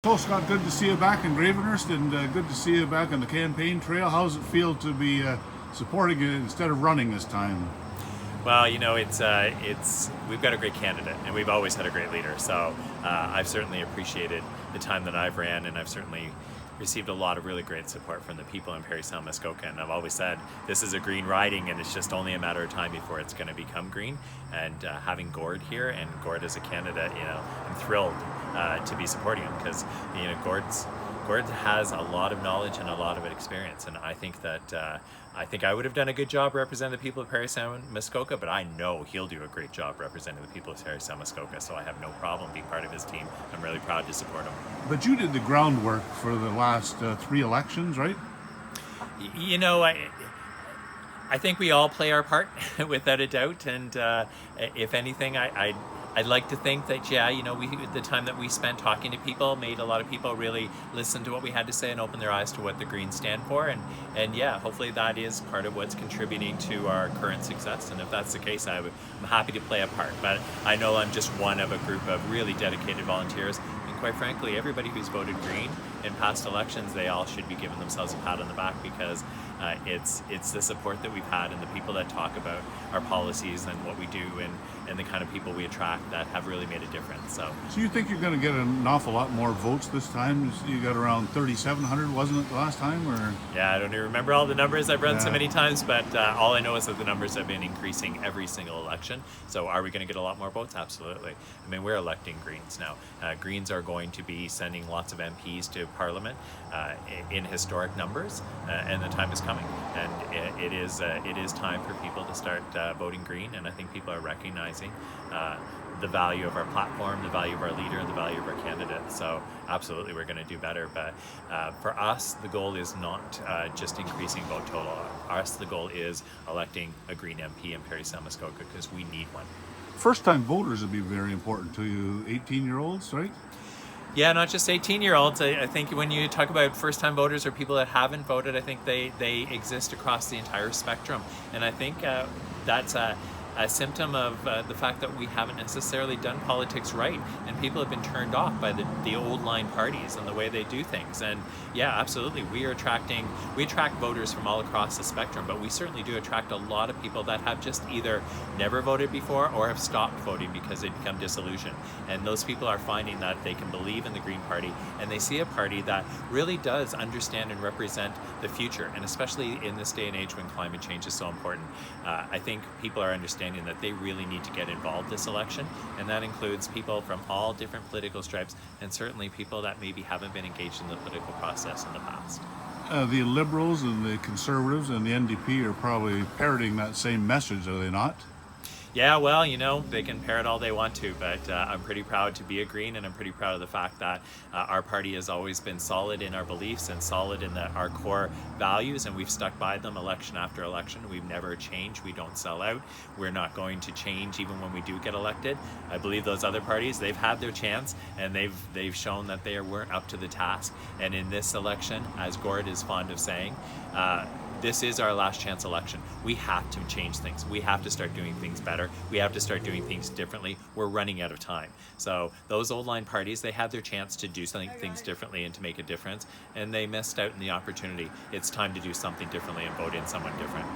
So Scott, good to see you back in Gravenhurst, and good to see you back on the campaign trail. How does it feel to be supporting it instead of running this time? Well, it's we've got a great candidate, and we've always had a great leader. So I've certainly appreciated the time that I've ran, and I've certainly received a lot of really great support from the people in Parry Sound Muskoka. And I've always said this is a green riding, and it's just only a matter of time before it's going to become green. And having Gord here and Gord as a candidate, I'm thrilled to be supporting him because Gord has a lot of knowledge and a lot of experience, and I think that I would have done a good job representing the people of Parry Sound Muskoka, but I know he'll do a great job representing the people of Parry Sound Muskoka, so I have no problem being part of his team. I'm really proud to support him. But you did the groundwork for the last three elections, right? You know, I think we all play our part without a doubt, and if anything, I'd like to think that, the time that we spent talking to people made a lot of people really listen to what we had to say and open their eyes to what the Greens stand for. And yeah, hopefully that is part of what's contributing to our current success. And if that's the case, I'm happy to play a part. But I know I'm just one of a group of really dedicated volunteers. And quite frankly, everybody who's voted Green in past elections, they all should be giving themselves a pat on the back because it's the support that we've had and the people that talk about our policies and what we do and the kind of people we attract that have really made a difference. So you think you're going to get an awful lot more votes this time? You got around 3,700, wasn't it, the last time? Or yeah, I don't even remember all the numbers. I've run so many times, but all I know is that the numbers have been increasing every single election. So are we going to get a lot more votes? Absolutely. I mean, we're electing Greens now. Greens are going to be sending lots of MPs to Parliament in historic numbers, and the time is coming. And it is time for people to start voting Green, and I think people are recognizing the value of our platform, the value of our leader, and the value of our candidate. So absolutely, we're going to do better. But for us, the goal is not just increasing vote total. For us, the goal is electing a Green MP in Parry Sound Muskoka because we need one. First-time voters would be very important to you, 18-year-olds, right? Yeah, not just 18-year-olds. I think when you talk about first-time voters or people that haven't voted, I think they exist across the entire spectrum. And I think that's a symptom of the fact that we haven't necessarily done politics right, and people have been turned off by the old line parties and the way they do things. And yeah, absolutely, we attract voters from all across the spectrum, but we certainly do attract a lot of people that have just either never voted before or have stopped voting because they become disillusioned. And those people are finding that they can believe in the Green Party, and they see a party that really does understand and represent the future, and especially in this day and age when climate change is so important. I think people are understanding that they really need to get involved this election, and that includes people from all different political stripes, and certainly people that maybe haven't been engaged in the political process in the past. The Liberals and the Conservatives and the NDP are probably parroting that same message, are they not? Yeah, well, they can parrot all they want to, but I'm pretty proud to be a Green, and I'm pretty proud of the fact that our party has always been solid in our beliefs and solid in our core values, and we've stuck by them election after election. We've never changed. We don't sell out. We're not going to change even when we do get elected. I believe those other parties, they've had their chance, and they've shown that they weren't up to the task. And in this election, as Gord is fond of saying, this is our last chance election. We have to change things. We have to start doing things better. We have to start doing things differently. We're running out of time. So those old line parties, they had their chance to do things differently and to make a difference, and they missed out on the opportunity. It's time to do something differently and vote in someone different.